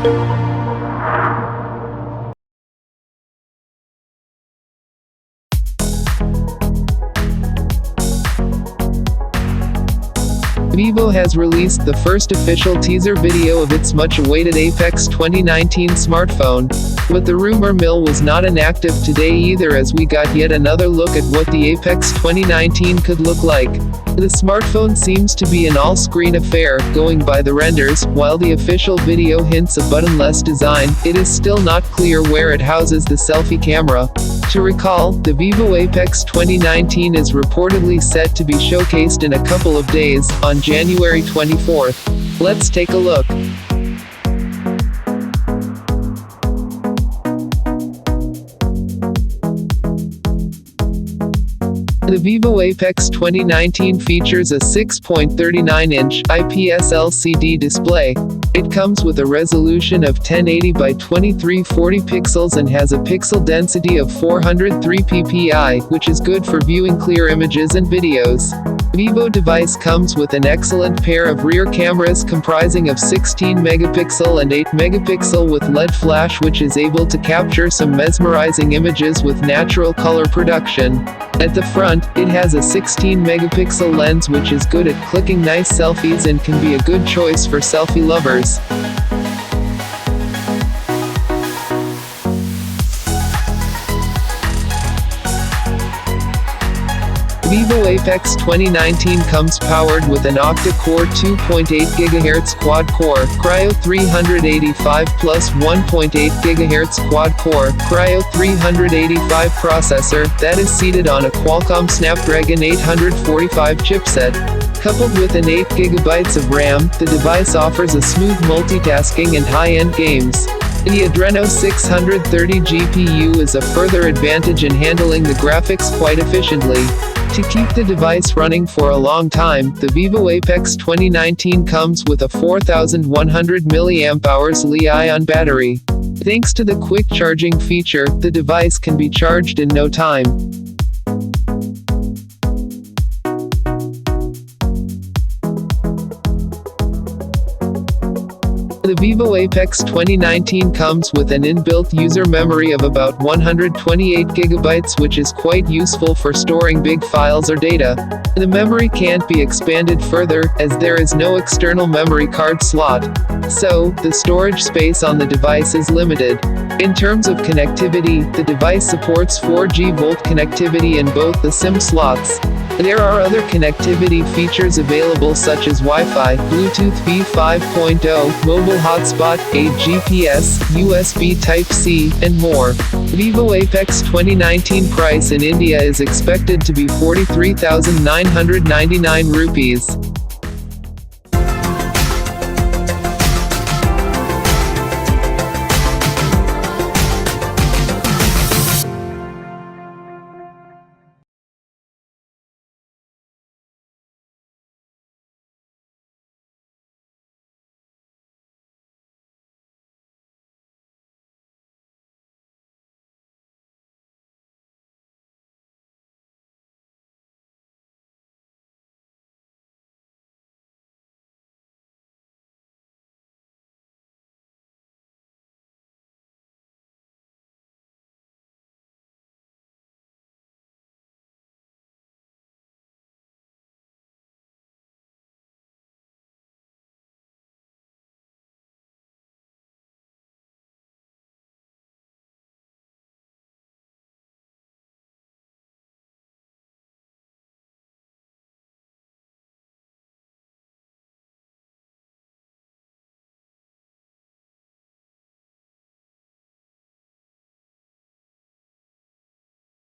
VIVO has released the first official teaser video of its much-awaited Apex 2019 smartphone, but the rumor mill was not inactive today either, as we got yet another look at what the Apex 2019 could look like. The smartphone seems to be an all-screen affair, going by the renders. While the official video hints a buttonless design, it is still not clear where it houses the selfie camera. To recall, the VIVO Apex 2019 is reportedly set to be showcased in a couple of days, on January 24th. Let's take a look. The VIVO Apex 2019 features a 6.39-inch IPS LCD display. It comes with a resolution of 1080 by 2340 pixels and has a pixel density of 403 ppi, which is good for viewing clear images and videos. VIVO device comes with an excellent pair of rear cameras comprising of 16 megapixel and 8 megapixel with LED flash, which is able to capture some mesmerizing images with natural color production. At the front, it has a 16 megapixel lens, which is good at clicking nice selfies and can be a good choice for selfie lovers. VIVO Apex 2019 comes powered with an octa-core 2.8 GHz quad-core, Cryo 385 plus 1.8 GHz quad-core, Cryo 385 processor, that is seated on a Qualcomm Snapdragon 845 chipset. Coupled with an 8 GB of RAM, the device offers a smooth multitasking and high-end games. The Adreno 630 GPU is a further advantage in handling the graphics quite efficiently. To keep the device running for a long time, the VIVO Apex 2019 comes with a 4100 mAh Li-ion battery. Thanks to the quick charging feature, the device can be charged in no time. The VIVO Apex 2019 comes with an inbuilt user memory of about 128 GB, which is quite useful for storing big files or data. The memory can't be expanded further, as there is no external memory card slot. So, the storage space on the device is limited. In terms of connectivity, the device supports 4G Volt connectivity in both the SIM slots. There are other connectivity features available, such as Wi-Fi, Bluetooth V5.0, mobile hotspot, a GPS, USB Type-C, and more. VIVO Apex 2019 price in India is expected to be 43,999 rupees.